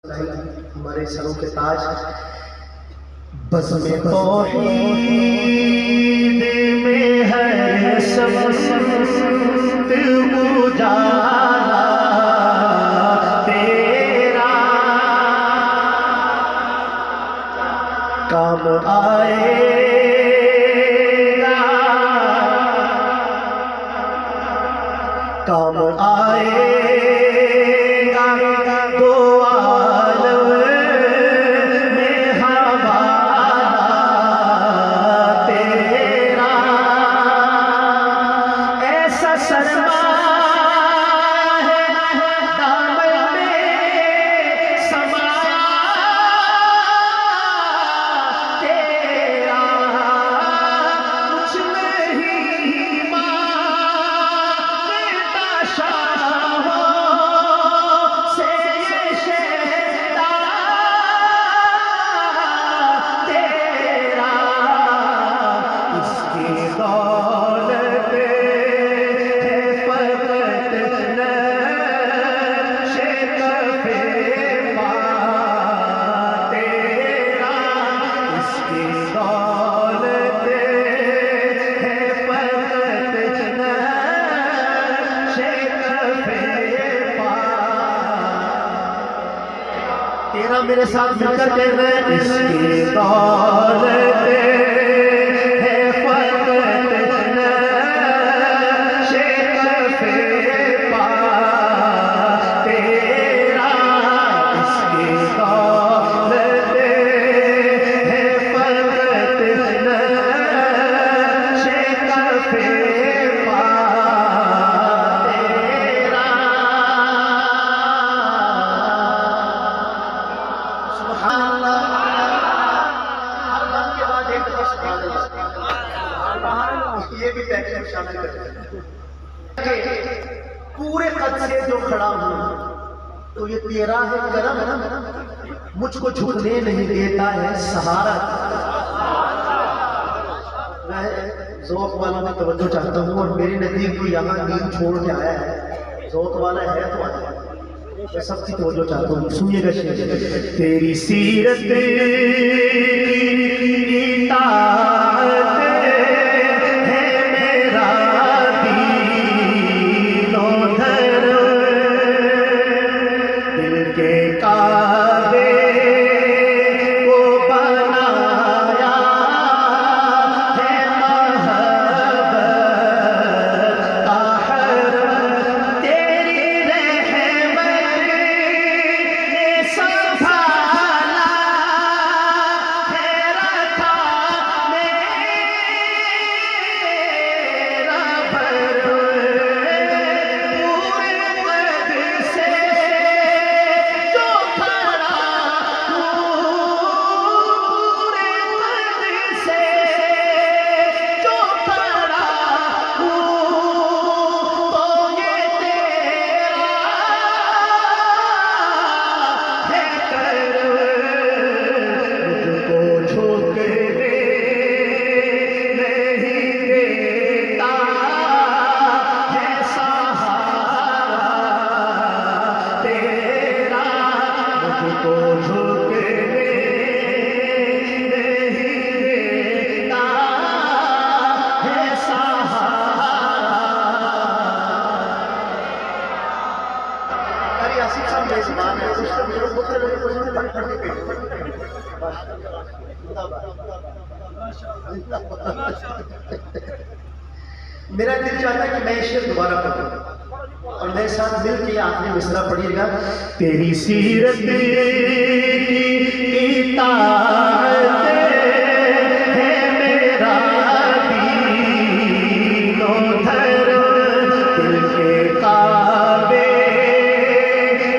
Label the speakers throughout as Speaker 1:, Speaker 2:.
Speaker 1: हमारे सरों के ताज बज़्म तौहीद में हर शम्स उजाला तेरा काम आएगा, काम आएगा तो आलम में हवाला तेरा। ऐसा शर्मा है दामन में समाया तेरा, कुछ नहीं मांगता शाहों से ये शेदा तेरा। इसकी दौलत है फकत नक्शे कफ़े पा तेरा। इसकी दौलत है फकत नक्शे कफ़े पा तेरा। मेरे साथ मिलकर कह रहे हैं, इसकी दौलत है फकत नक्शे कफ़े पा तेरा। इसकी दौलत है फकत नक्शे कफ़े पा तेरा। सुभान अल्लाह। हर दम के बाद एक दफा सुभान अल्लाह। ये भी तहरीर शामिल करते हैं। पूरे कद से जो खड़ा हूं तो ये तेरा है करम, मुझको झुकने नहीं देता है सहारा। मैं ज़ौक़ वालों की तवज्जो चाहता हूँ और मेरे नज़दीक तो यहाँ नींद छोड़ के आया है, ज़ौक़ वाला है तो आया। मैं सबकी तवज्जो चाहता हूँ, सुनिएगा शेर। तेरी सीरत की इताअत है मेरा दीनो धर्म, दिल के काबे को बनाया है मोहब्बत का हरम। तेरी रहमत ने संभाला है, रखा मेरा भरम। पूरे कद से जो खड़ा हूँ, पूरे कद से जो खड़ा हूँ, तो ये तेरा है करम। मुझको झुकने नहीं देता है सहारा तेरा। मुझको झुकने नहीं देता है सहारा। अरे आसिफ साहब मेजबान है, कुछ तो मेरे पुत्र मेरे को नहीं पकड़ के मेरा दिल चाहता है कि मैं शेर दोबारा पढ़ूं और मेरे साथ मिल के आपने मिसरा पढ़िएगा। तेरी सीरत की इताअत है मेरा दीनो धर्म, दिल के काबे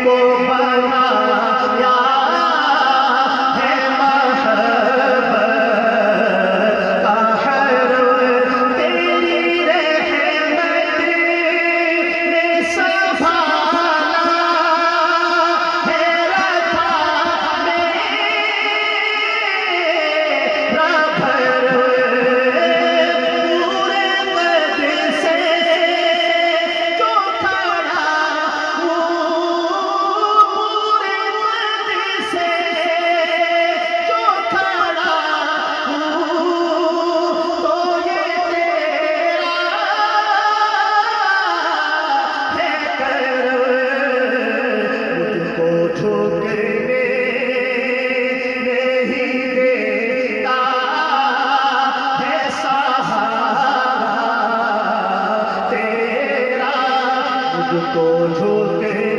Speaker 1: को बनाया है मोहब्बत का हरम। तेरी रहमत ने संभाला है, रखा मेरा को झोंके